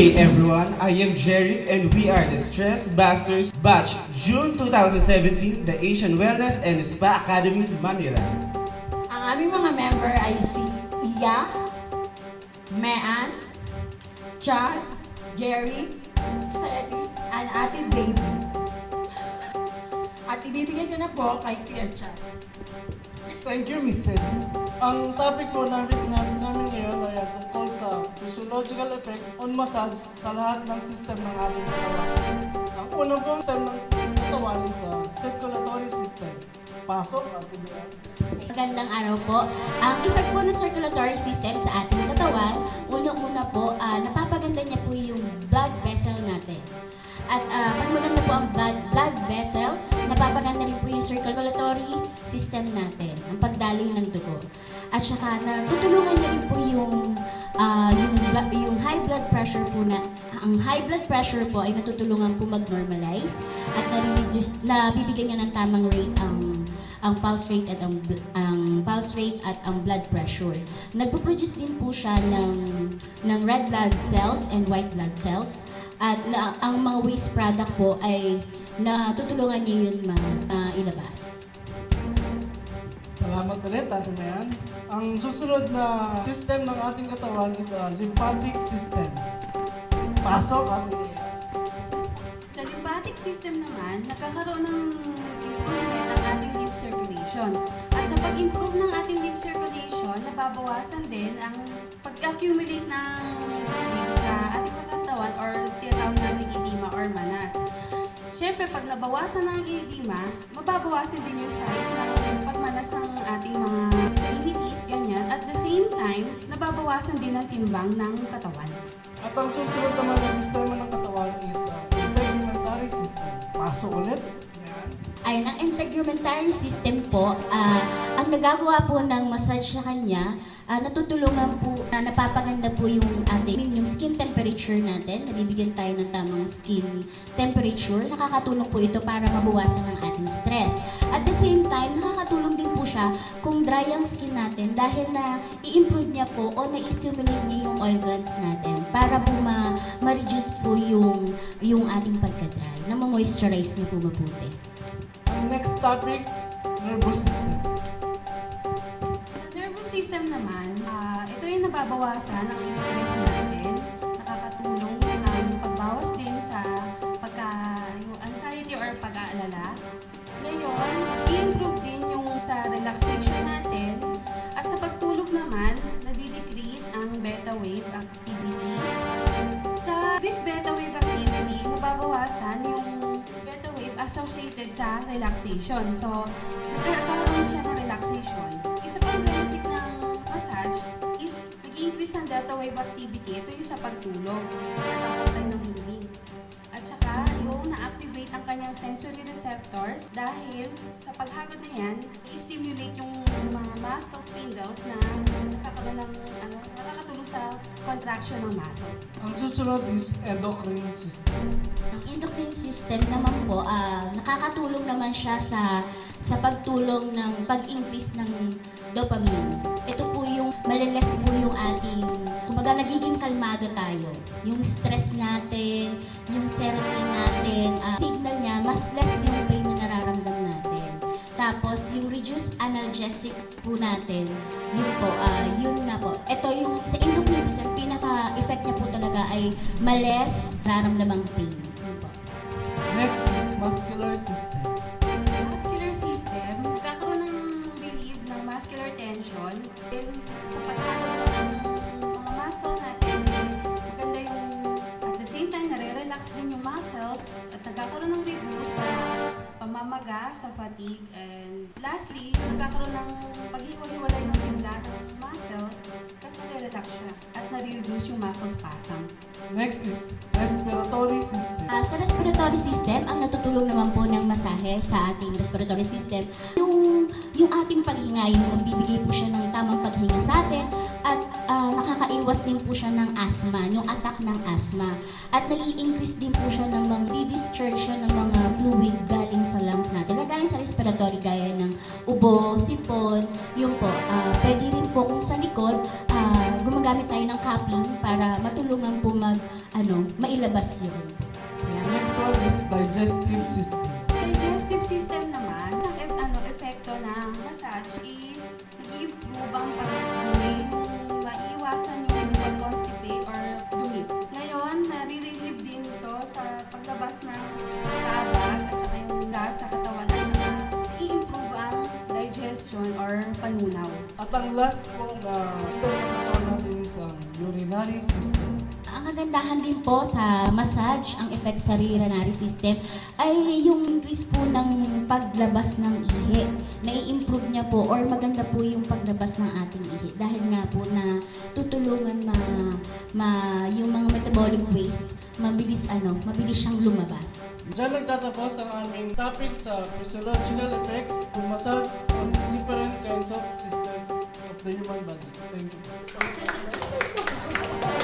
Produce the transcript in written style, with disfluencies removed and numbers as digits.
day everyone, I am Jerry and we are the Stress Busters Batch June 2017, the Asian Wellness and Spa Academy, Manila. Ang aming mga member ay si Iya, Mean, Chad, Jerry, Seti, and Ate Baby. At ibibigyan ko na po kay Tia Chad. Thank you, Miss Sedi. Ang topic po namin ngayon ay tungkol sa physiological effects on massage sa lahat ng system ng ating katawan. Ang unang pong system ng katawan is sa circulatory system. Pasok at ibiyan. Magandang araw po. Ang effect po ng circulatory system sa ating katawan, unang-una po, napapaganda niya po yung blood vessel natin. At pag maganda po ang blood vessel, napapaganda rin po yung circulatory system natin, ang pagdaloy ng dugo. At saka natutulungan niya rin po yung high blood pressure po ang high blood pressure po ay natutulungan po mag-normalize at nabibigyan niya ng tamang rate ang pulse rate at ang blood pressure. Nagpo-produce din po siya ng red blood cells and white blood cells. At ang mga waste product po ay natutulungan niya yun ilabas. Salamat ulit, Ate Mayan. Ang susunod na system ng ating katawan is lymphatic system. Pasok, Ate Mayan. Sa lymphatic system naman, nagkakaroon ng improvement ng ating lymph circulation. At sa pag-improve ng ating lymph circulation, nababawasan din ang pag-accumulate ng tubig sa ating katawan or tinatawag nating edema or manas. Siyempre, pag nabawasan ng edema, mababawasan din yung size ng pagmanas ng ating mga extremities, ganyan. At the same time, nababawasan din ang timbang ng katawan. At ang susunod naman na sistema ng katawan is integumentary system. Pasok ulit. Ayan. Ayun, ang integumentary system po, ang nagagawa po ng massage sa kanya, natutulungan po, napapaganda po yung skin temperature natin, nabibigyan tayo ng tamang skin temperature, nakakatulong po ito para mabawasan ang ating stress. At the same time, nakakatulong din po siya kung dry ang skin natin dahil na i-improve niya po o na-stimulate niya yung oil glands natin para po ma-reduce po yung ating pagka-dry, na ma-moisturize niya po mabuti. Ang next topic, nervous system. Sa nervous system naman, ito yung nababawasan ng stress natin. Nakakatulong ang pagbawas din sa yung anxiety or pag-aalala. Ngayon, i-improve din yung sa relaxation natin. At sa pagtulog naman, nadi-decrease ang beta wave activity. Sa this beta wave activity, nababawasan yung beta wave associated sa relaxation. So, nagkakaroon siya ng relaxation. Isa pang benefit ng massage is nag-increase ang delta wave activity. Ito yung sa pagtulog. Nakakatay ng himig. At saka, yung na-activate ang kanyang sensory receptors dahil sa paghagod na yan, i-stimulate yung mga muscle spindles na nakakatulong sa contraction ng muscles. Ang susunod is endocrine system. Ang endocrine system naman po, nakakatulong naman siya sa pagtulong ng pag-increase ng dopamine. Ito po yung maliles po yung ating, kumbaga nagiging kalmado tayo. Yung stress natin, yung serotonin natin, signal niya, mas less yung pain na nararamdam natin. Tapos, yung reduced analgesic po natin, yun na po. Ito yung, sa endocrine system, pinaka-effect niya po talaga ay males nararamdamang pain. Yun po. Next is muscular system. Muscular system, nagkakaroon ng relief ng muscular tension. Then, sa paghagod ng mga muscle natin, maganda yung, at the same time, nare-relax din yung muscles at nagkakaroon ng relief sa pamamaga, sa fatigue, and lastly, nagkakaroon ng paghiwa-hiwalay ng bigla ng muscle kasi nare-relax siya at nare-reduce yung muscle spasm. Next is respiratory system. Sa respiratory system, ang natutulong naman po ng masahe sa ating respiratory system, yung ating paghinga, yung bibigay po siya ng tamang paghinga sa atin at nakakaiwas din po siya ng asthma, yung attack ng asthma. At nag-i-increase din po siya ng mga di-discharge siya ng mga fluid galing sa lungs natin, na galing sa respiratory gaya ng ubo, sipon, yun po. Pwede rin po kung sa likod, gumagamit tayo ng cupping para matulungan po mailabas yun. Salamat. Next one is digestive system. Digestive system naman, ang epekto ng massage is nag-i-improve ang pag-dumi, yung maiiwasan yung pag-constipate or dumi. Ngayon, nare-relieve din ito sa paglabas ng tabak at saka yung gas sa katawan at saka i-improve ang digestion or panunaw. At ang last po na system na katawan natin is ang urinary system. Ang kagandahan din po sa massage, ang effect sa urinary system, ay yung increase po ng paglabas ng ihi. Nai-improve niya po or maganda po yung paglabas ng ating ihi. Dahil nga po na tutulungan yung mga metabolic waste, mabilis siyang lumabas. Diyan nagtatapos ang aming topic sa physiological effects of massage on different kinds of system of the human body. Thank you.